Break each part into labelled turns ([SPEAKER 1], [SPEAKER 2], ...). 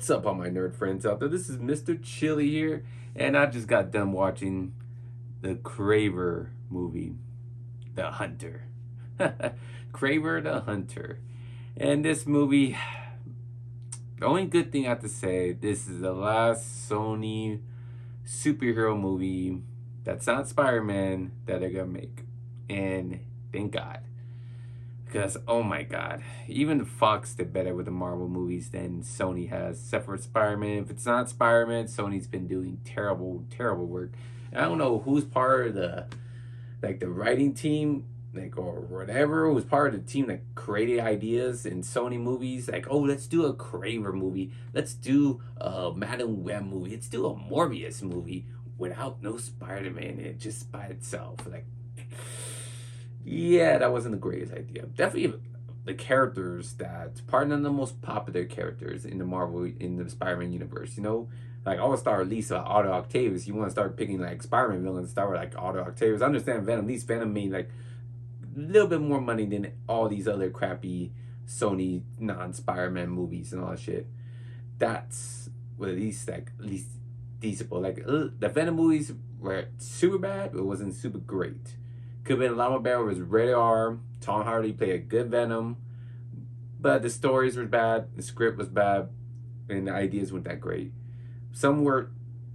[SPEAKER 1] What's up, all my nerd friends out there? This is Mr. Chili here, and I just got done watching the Kraver movie, The Hunter. Kraver the Hunter. And this movie, the only good thing I have to say, this is the last Sony superhero movie that's not Spider-Man that they're gonna make. And thank God. Because, oh my God, even Fox did better with the Marvel movies than Sony has, except for Spider-Man. If it's not Spider-Man, Sony's been doing terrible, terrible work. And I don't know who's part of the writing team, or whatever, who's part of the team that created ideas in Sony movies. Like, oh, let's do a Kraver movie. Let's do a Madam Web movie. Let's do a Morbius movie without no Spider-Man in it, just by itself. Like, yeah, that wasn't the greatest idea. Definitely the characters that part of the most popular characters in the Spider-Man universe, like All-Star Lisa, Otto Octavius. You want to start picking like Spider-Man villains, start with like Otto Octavius. I understand Venom. At least Venom made like a little bit more money than all these other crappy Sony non-Spider-Man movies and all that shit. That's well, at least decent. Like the Venom movies were super bad, but it wasn't super great. Could have been a lot more better. It was rated R. Tom Hardy played a good Venom, but the stories were bad, the script was bad, and the ideas weren't that great. Some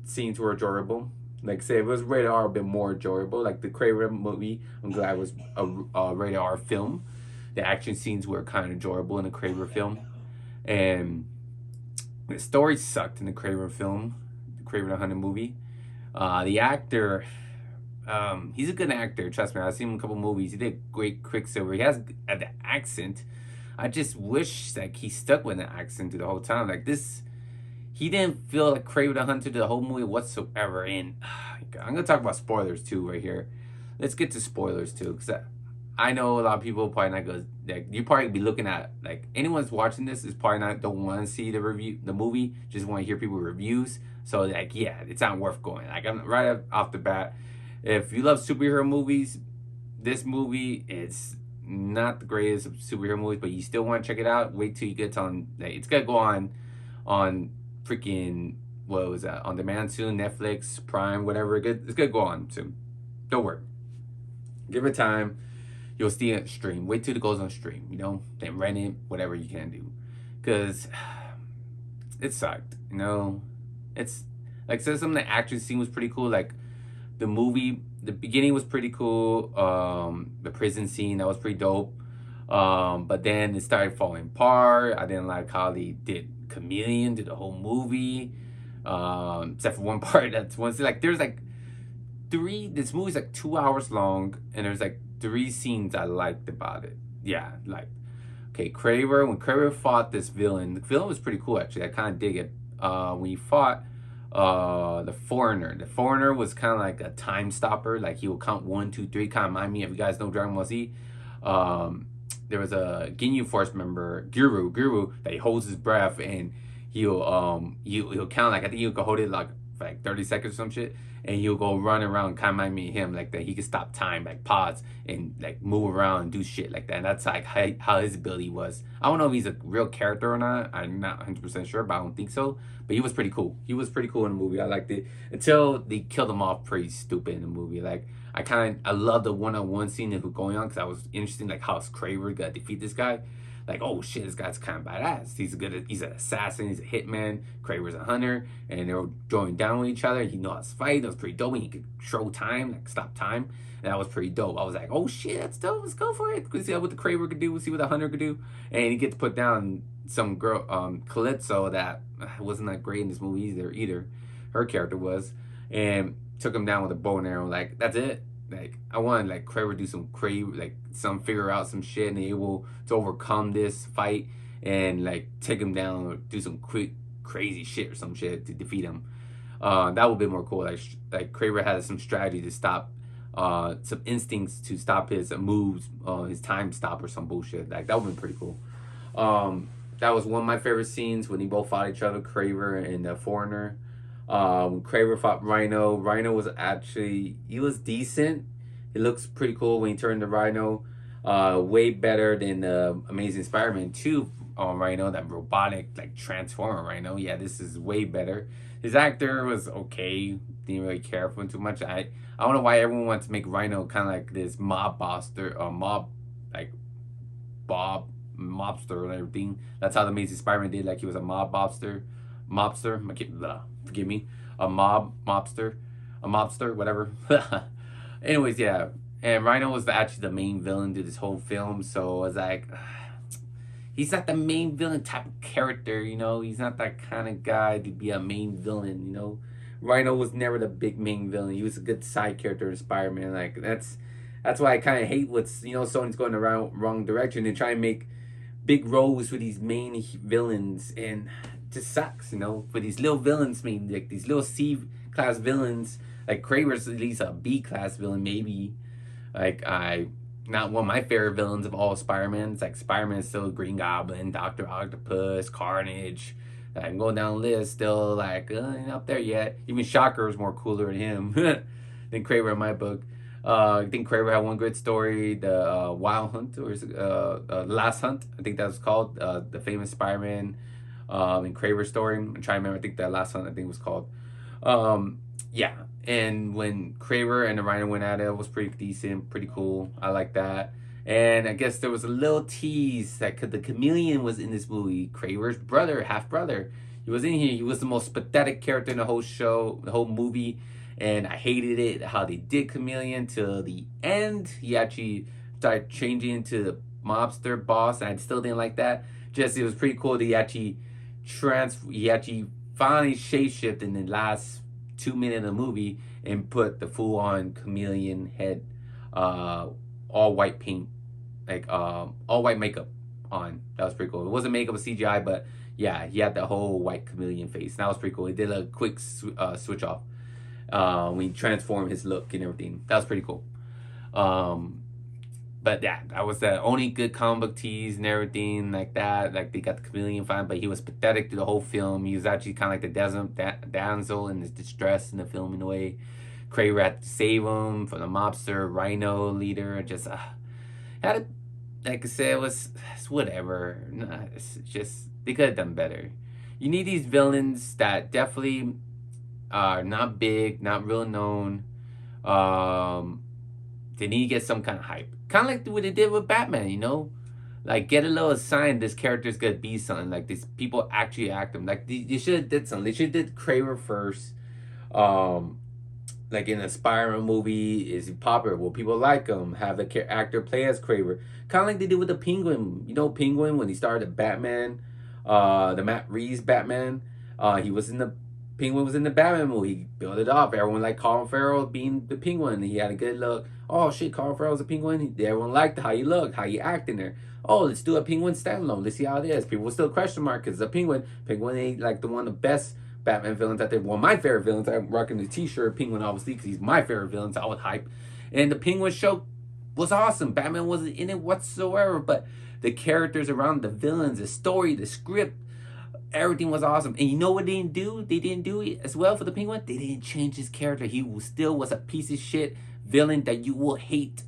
[SPEAKER 1] scenes were enjoyable. Like say, if it was rated R, a bit more enjoyable. Like the Kraven movie, I'm glad it was a rated R film. The action scenes were kind of enjoyable in the Kraven film, and the story sucked in the Kraven film, the Kraven the Hunter movie. The actor. He's a good actor, trust me. I've seen him in a couple movies. He did great Quicksilver. He has the accent. I just wish like he stuck with the accent the whole time. Like this, he didn't feel like Kraven the Hunter the whole movie whatsoever. And I'm gonna talk about spoilers too right here. Let's get to spoilers too, because I know a lot of people probably not go like you probably be looking at like anyone's watching this is probably not don't want to see the movie, just want to hear people reviews. So like yeah, it's not worth going. Like I'm right off the bat. If you love superhero movies, this movie is not the greatest of superhero movies, but you still want to check it out. Wait till you get on. Like, it's gonna go on freaking what was that on demand soon? Netflix, Prime, whatever. It's gonna go on soon. Don't worry. Give it time. You'll see it stream. Wait till it goes on stream. Then rent it. Whatever you can do, because it sucked. It's like so some of the action scene was pretty cool. Like. The movie, the beginning was pretty cool. The prison scene, that was pretty dope. But then it started falling apart. I didn't like how they did Chameleon, did the whole movie. Except for one part that's there's like this movie's like 2 hours long, and there's like 3 scenes I liked about it. Yeah, like, okay, when Kraver fought this villain, the villain was pretty cool actually. I kind of dig it. When he fought the Foreigner was kind of like a time stopper. Like he will count 1 2 3, kind of remind me if you guys know Dragon Ball Z. There was a Ginyu Force member, Guru, that he holds his breath and he'll count like I think he'll hold it like for like 30 seconds or some shit, and he'll go run around, kind of remind me of him, like that he can stop time, like pause and like move around and do shit like that. And that's like how his ability was. I don't know if he's a real character or not. I'm not 100% sure, but I don't think so. But he was pretty cool. He was pretty cool in the movie. I liked it until they killed him off pretty stupid in the movie. Like I love the one-on-one scene that was going on because I was interested in like how Kraver got to defeat this guy. Like, oh shit, this guy's kind of badass. He's an assassin, he's a hitman, Kraver's a hunter, and they were throwing down with each other. He knew how to fight. That was pretty dope. And he could show time, like stop time. And that was pretty dope. I was like, oh shit, that's dope. Let's go for it. Let's see what the Kraver could do. We'll see what the hunter could do. And he gets to put down some girl, Calypso, that wasn't that great in this movie either. Her character was. And took him down with a bow and arrow. Like, that's it. Like, I wanted like Kraver do some figure out some shit and able to overcome this fight and like take him down or do some quick crazy shit or some shit to defeat him. That would be more cool. Like Kraver had some strategy to stop, some instincts to stop his moves, his time stop or some bullshit. Like that would be pretty cool. That was one of my favorite scenes when they both fought each other, Kraver and the Foreigner. Kraver fought Rhino. Rhino was he was decent. It looks pretty cool when he turned to Rhino. Way better than Amazing Spider-Man 2 Rhino, that robotic like transformer Rhino. Yeah, this is way better. His actor was okay. Didn't really care for him too much. I don't know why everyone wants to make Rhino kind of like this mob boster, mob like Bob mobster and everything. That's how the Amazing Spider-Man did. Like he was a mobster. Forgive me, a mobster, whatever. Anyways, yeah. And Rhino was actually the main villain to this whole film, so I was like, he's not the main villain type of character, you know. He's not that kind of guy to be a main villain, you know. Rhino was never the big main villain. He was a good side character in Spider-Man. Like that's why I kind of hate what's, you know, Sony's going the wrong direction. They try and make big roles for these main villains, and it just sucks, you know. For these little villains, maybe like these little C-class villains, like Kraver's at least a B-class villain, maybe. Like not one of my favorite villains of all Spider-Mans. Like Spider-Man is still Green Goblin, Doctor Octopus, Carnage. I'm going down the list, still like ain't up there yet. Even Shocker is more cooler than him than Kraver in my book. I think Kraver had one good story, the Wild Hunt, or Last Hunt, I think that was called, the famous Spider-Man and Kraver story. I'm trying to remember, I think that Last Hunt, I think it was called. Yeah, and when Kraver and the Rhino went at it was pretty decent, pretty cool. I like that. And I guess there was a little tease that the Chameleon was in this movie, Kraver's brother, half brother. He was in here. He was the most pathetic character in the whole show, the whole movie. And I hated it, how they did Chameleon till the end. He actually started changing into the mobster boss, and I still didn't like that. Just, it was pretty cool that he actually finally shape-shifted in the last 2 minutes of the movie and put the full-on chameleon head, all white paint, like all white makeup on. That was pretty cool. It wasn't makeup, it was CGI, but yeah, he had the whole white chameleon face. That was pretty cool. He did a quick switch off when he transformed his look and everything. That was pretty cool. But yeah, that was the only good comic book tease and everything like that. Like they got the chameleon fine, but he was pathetic through the whole film. He was actually kind of like the damsel in his distress in the film in a way. Kraver had to save him from the mobster Rhino leader. Just had it, like I said, it's whatever. Nah, it's just, they could have done better. You need these villains that definitely are not big, not real known. They need to get some kind of hype. Kind of like what they did with Batman, you know? Like, get a little sign this character's gonna be something. Like, these people actually act them. Like, they should have did something. They should have did Kraver first. Like, in a Spider-Man movie, is he popular? Will people like him? Have the actor play as Kraver. Kind of like they did with the Penguin. You know Penguin, when he started Batman, the Matt Reeves Batman. Penguin was in the Batman movie. He built it up. Everyone liked Colin Farrell being the Penguin. He had a good look. Oh shit, Colin Farrell's a Penguin. Everyone liked how he looked, how he acted in there. Oh, let's do a Penguin standalone. Let's see how it is. People will still question mark because the Penguin ain't like one of the best Batman villains out there. One of my favorite villains. I'm rocking the T-shirt Penguin obviously because he's my favorite villain. So I was hype. And the Penguin show was awesome. Batman wasn't in it whatsoever, but the characters around the villains, the story, the script, everything was awesome. And you know what they didn't do? They didn't do it as well for the Penguin. They didn't change his character. He still was a piece of shit villain that you will hate.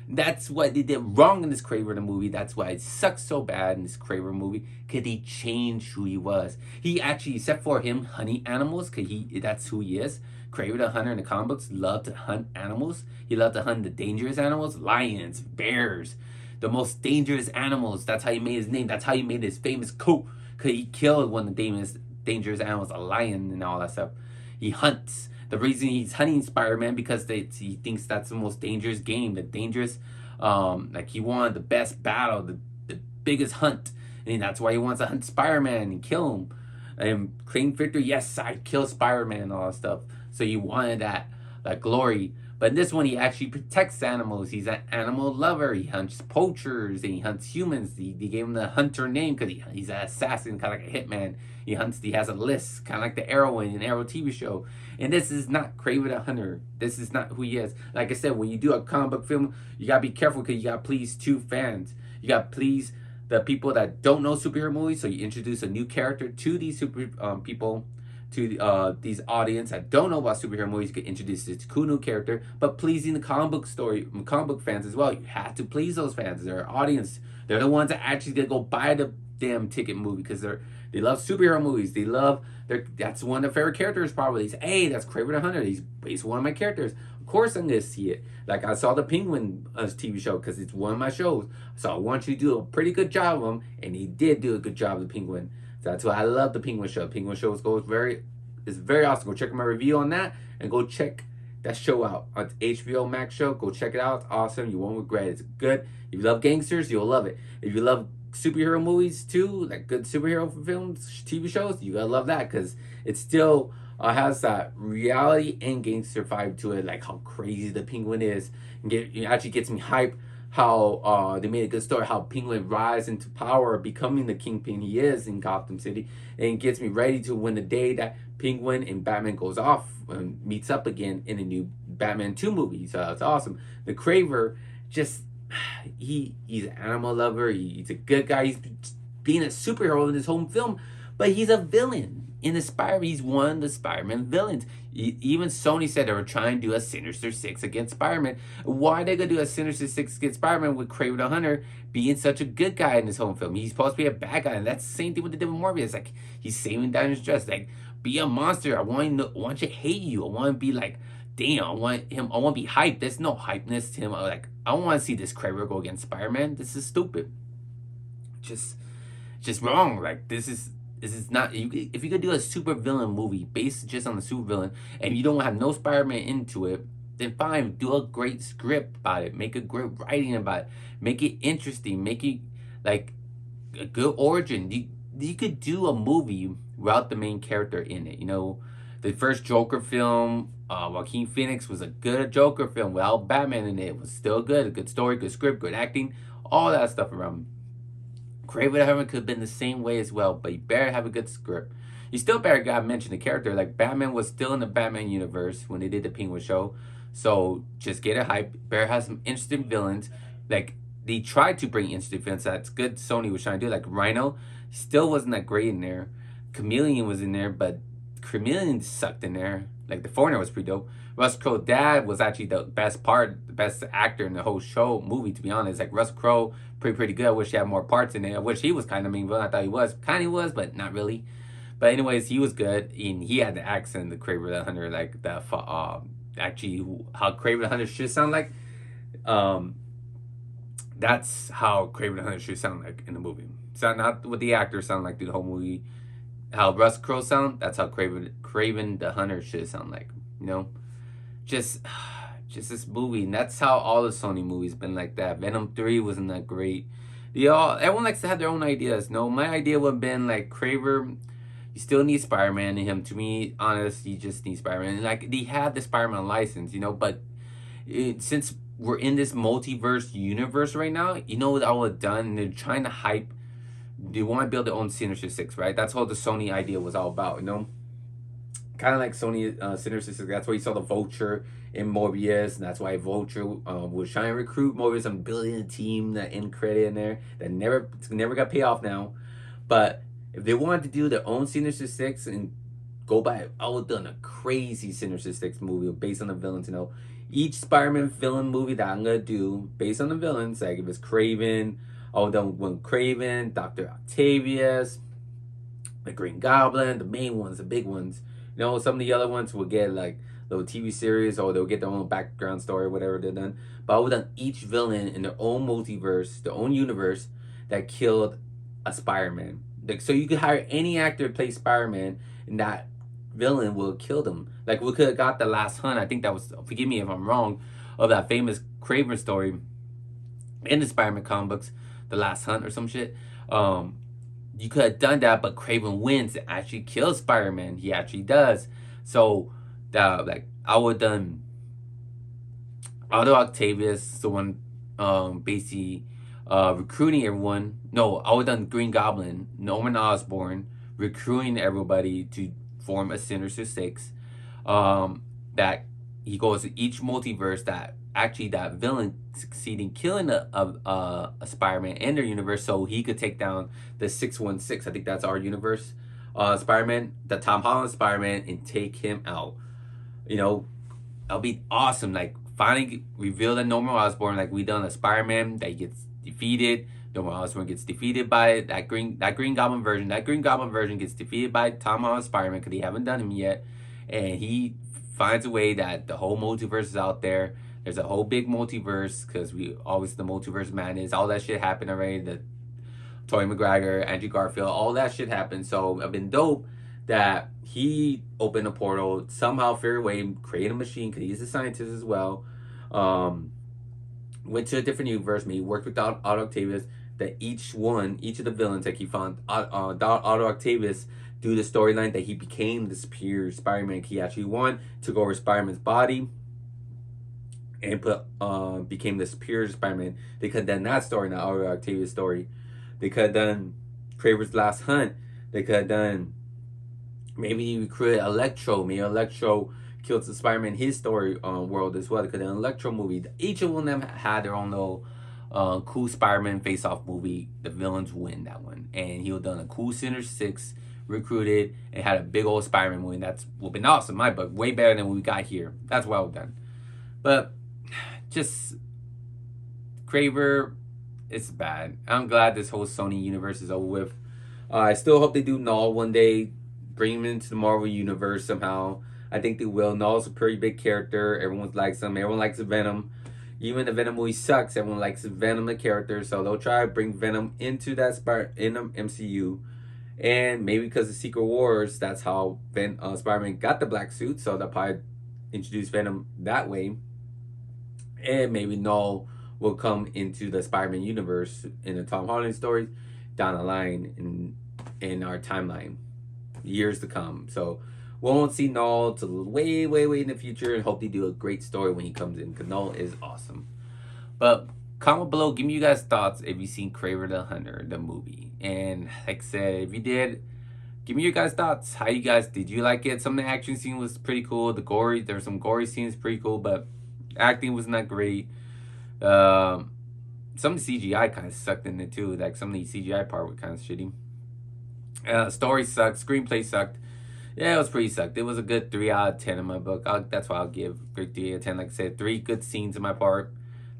[SPEAKER 1] That's what they did wrong in this Kraver the movie. That's why it sucks so bad in this Kraver movie, because they changed who he was. He actually, except for him hunting animals, because that's who he is. Kraven the Hunter in the comic books loved to hunt animals. He loved to hunt the dangerous animals, lions, bears, the most dangerous animals. That's how he made his name. That's how he made his famous coat, because he killed one of the dangerous animals, a lion and all that stuff. He hunts. The reason he's hunting Spider-Man because he thinks that's the most dangerous game, the dangerous, like he wanted the best battle, the biggest hunt, and that's why he wants to hunt Spider-Man and kill him, and claim victory. Yes, I killed Spider-Man and all that stuff. So he wanted that glory. But in this one, he actually protects animals. He's an animal lover. He hunts poachers and he hunts humans. They gave him the Hunter name because he's an assassin, kind of like a hitman. He has a list, kind of like the Arrow in an Arrow TV show. And this is not Kraven the Hunter. This is not who he is. Like I said, when you do a comic book film, you got to be careful because you got to please two fans. You got to please the people that don't know superhero movies. So you introduce a new character to these people, to these audience that don't know about superhero movies. You can introduce this cool new character, but pleasing the comic book fans as well. You have to please those fans. They're our audience. They're the ones that actually gonna go buy the them ticket movie because they love superhero movies. They love that's one of their favorite characters probably. They say, hey, that's Kraven the Hunter. He's based on one of my characters. Of course I'm gonna see it. Like I saw the Penguin TV show because it's one of my shows. So I want you to do a pretty good job of him, and he did do a good job of the Penguin. So that's why I love the Penguin show. Penguin show is very awesome. Go check my review on that and go check that show out. It's HBO Max show. Go check it out. It's awesome. You won't regret it. It's good. If you love gangsters, you'll love it. If you love superhero movies too, like good superhero films, TV shows, you gotta love that because it still has that reality and gangster vibe to it, like how crazy the Penguin is. And it actually gets me hype how they made a good story how Penguin rise into power, becoming the kingpin he is in Gotham City, and it gets me ready to when the day that Penguin and Batman goes off and meets up again in a new Batman 2 movie. So it's awesome. The Craver, just he's an animal lover. He's a good guy. He's being a superhero in his home film, but he's a villain. In the Spider-Man, he's one of the Spider-Man villains. Even Sony said they were trying to do a Sinister Six against Spider-Man. Why are they gonna do a Sinister Six against Spider-Man with Kraven the Hunter being such a good guy in his home film? He's supposed to be a bad guy, and that's the same thing with the Devil Morbius. Like he's saving down his dress. Like be a monster. I want you to hate you. I want to be like, damn. I want to be hyped. There's no hypeness to him. Like I don't want to see this Kraven go against Spider-Man. This is stupid. Just wrong. Like this is not. If you could do a super villain movie based just on the super villain, and you don't have no Spider-Man into it, then fine. Do a great script about it. Make a great writing about it. Make it interesting. Make it like a good origin. You could do a movie without the main character in it. You know, the first Joker film, Joaquin Phoenix was a good Joker film without Batman in it. It was still good. A good story, good script, good acting, all that stuff around. Kraven the Hunter could have been the same way as well, but you better have a good script. You still better gotta mention the character. Like Batman was still in the Batman universe when they did the Penguin show, so just get it hype. Better have some interesting villains. Like they tried to bring interesting villains. That's good. Sony was trying to do like Rhino, still wasn't that great in there. Chameleon was in there, but Chameleon sucked in there. Like the Foreigner was pretty dope. Russell Crowe's dad was actually the best actor in the whole movie. To be honest, like Russell Crowe, pretty good. I wish he had more parts in it. I wish he was kind of mean villain. I thought he was, but not really. But anyways, he was good, and he had the accent, the Kraven the Hunter, like the actually how Kraven the Hunter should sound like. That's how Kraven the Hunter should sound like in the movie. So not what the actors sound like through the whole movie. How Russell Crowe sound, that's how Kraven the Hunter should sound like. You know, just this movie, and that's how all the Sony movies been like that. Venom 3 wasn't that great. Everyone likes to have their own ideas. No, my idea would have been like Kraven. You still need Spider-Man in him. To me, honest, you just need Spider-Man. And like they had the Spider-Man license, you know, but since we're in this multiverse universe right now, you know what I would have done? They're trying to hype. They want to build their own Sinister Six, right? That's what the Sony idea was all about, you know? Kind of like Sony Sinister Six. That's why you saw the Vulture in Morbius, and that's why Vulture was trying to recruit Morbius and building a team, that end credit in there that never got paid off now. But if they wanted to do their own Sinister Six and go by, I would have done a crazy Sinister Six movie based on the villains, you know? Each Spider-Man villain movie that I'm going to do based on the villains, like if it's Kraven, I would have done one Kraven, Dr. Octavius, the Green Goblin, the main ones, the big ones. You know, some of the other ones will get like little TV series or they'll get their own background story, whatever they've done. But I would have done each villain in their own multiverse, their own universe that killed a Spider-Man. Like, so you could hire any actor to play Spider-Man and that villain will kill them. Like we could have got The Last Hunt. I think that was, forgive me if I'm wrong, of that famous Kraven story in the Spider-Man comic books, The Last Hunt or some shit. You could have done that, but Kraven wins and actually kills Spider-Man. He actually does. So like I would have done Otto Octavius, the one basically recruiting everyone. No, I would have done Green Goblin, Norman Osborn, recruiting everybody to form a Sinister Six. That he goes to each multiverse that actually that villain succeeding killing a Spider-Man in their universe so he could take down the 616. I think that's our universe. Spider-Man, the Tom Holland Spider-Man, and take him out. You know, that'll be awesome. Like finally reveal that Norman Osborn, like we done a Spider-Man that gets defeated, Don Osborn gets defeated by that Green Goblin version. That Green Goblin version gets defeated by Tom Holland's Spider-Man because they haven't done him yet, and he finds a way that the whole multiverse is out there. There's a whole big multiverse because we always the multiverse madness. All that shit happened already. The Tobey Maguire, Andrew Garfield, all that shit happened. So it's been dope that he opened a portal, somehow figured a way, created a machine because he's a scientist as well. Went to a different universe, maybe worked with Otto Octavius. That each of the villains, like he found Otto Octavius do the storyline that he became the superior Spider-Man. He actually took over Spider-Man's body and became the superior Spider-Man. They could have done that story, not Otto Octavius' story. They could have done Kraven's Last Hunt. They could have done maybe recruited Electro. Maybe Electro killed the Spider-Man his story world as well. They could have done an Electro movie. Each of them had their own little cool Spider-Man face-off movie. The villains win that one. And he would have done a cool Sinister Six, recruited, and had a big old Spider-Man movie. That's would have been awesome, in my book. Way better than what we got here. That's well done. But just Kraven, it's bad. I'm glad this whole Sony universe is over with. I still hope they do Null one day. Bring him into the Marvel universe somehow. I think they will. Null's a pretty big character. Everyone likes him. Everyone likes Venom. Even the Venom movie sucks. Everyone likes Venom, the character. So they'll try to bring Venom into that in the MCU. And maybe because of Secret Wars, that's how Spider-Man got the black suit. So they'll probably introduce Venom that way. And maybe Null will come into the Spider-Man universe in the Tom Holland stories down the line in our timeline. Years to come. So we won't see Null till way in the future, and hope they do a great story when he comes in, because Null is awesome. But comment below, give me you guys thoughts if you've seen Kraven the Hunter, the movie. And like I said, if you did, give me your guys thoughts. How you guys, did you like it? Some of the action scene was pretty cool. There were some gory scenes pretty cool, but acting was not great. Some of the CGI kind of sucked in it too. Like some of the CGI part was kind of shitty. Story sucked. Screenplay sucked. Yeah, it was pretty sucked. It was a good 3 out of 10 in my book. That's why I'll give great 3 out of 10. Like I said, 3 good scenes in my part.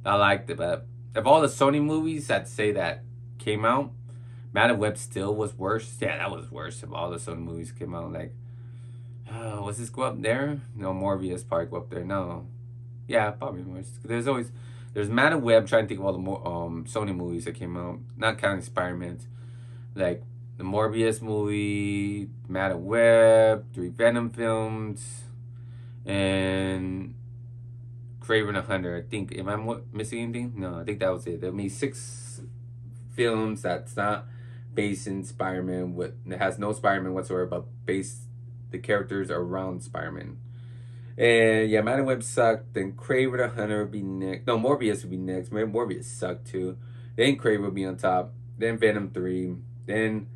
[SPEAKER 1] I liked it, but of all the Sony movies, I'd say that came out, Madam Web still was worse. Yeah, that was worse of all the Sony movies came out. Like, was this go up there? No, Morbius part go up there. No, yeah, probably worse. There's Madam Web. Trying to think of all the more Sony movies that came out, not counting Spider-Man's, like the Morbius movie, Madam Web, 3 Venom films, and Kraven the Hunter. I think, am I missing anything? No, I think that was it. There made 6 films that's not based in Spider-Man. It has no Spider-Man whatsoever, but the characters are around Spider-Man. And yeah, Madam Web sucked. Then Kraven the Hunter would be next. No, Morbius would be next. Morbius sucked too. Then Kraven would be on top. Then Venom 3. Then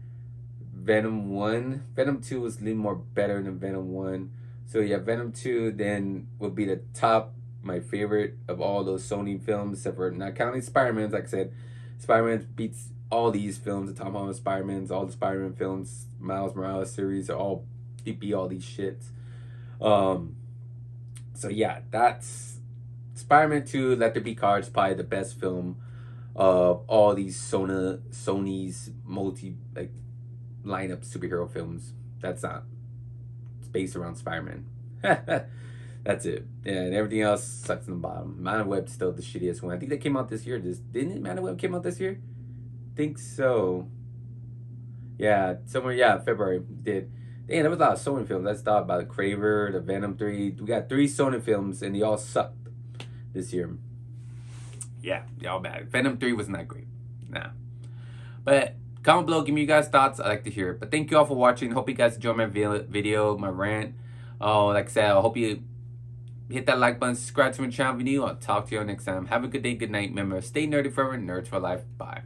[SPEAKER 1] Venom 1. Venom 2 was a little more better than Venom 1. So yeah, Venom 2 then will be the top, my favorite of all those Sony films, except for not counting Spider-Man. Like I said, Spider-Man beats all these films, the Tom Holland Spider-Mans, all the Spider-Man films, Miles Morales series, are all beat all these shits. So yeah, that's Spider-Man 2, Let There Be Cards, probably the best film of all these Sony's lineup superhero films. It's based around Spider-Man. That's it. Yeah, and everything else sucks in the bottom. Madam Web's still the shittiest one. I think that came out this year. Didn't it? Madam Web came out this year? Think so. Yeah, somewhere. Yeah, February did. Damn, there was a lot of Sony films. Let's talk about Kraven, the Venom 3. We got 3 Sony films, and they all sucked this year. Yeah, they all bad. Venom 3 was not great. Nah. But comment below, give me your guys' thoughts. I like to hear it. But thank you all for watching. Hope you guys enjoyed my video, my rant. Like I said, I hope you hit that like button, subscribe to my channel if you're new. I'll talk to you all next time. Have a good day, good night. Remember, stay nerdy forever, nerds for life. Bye.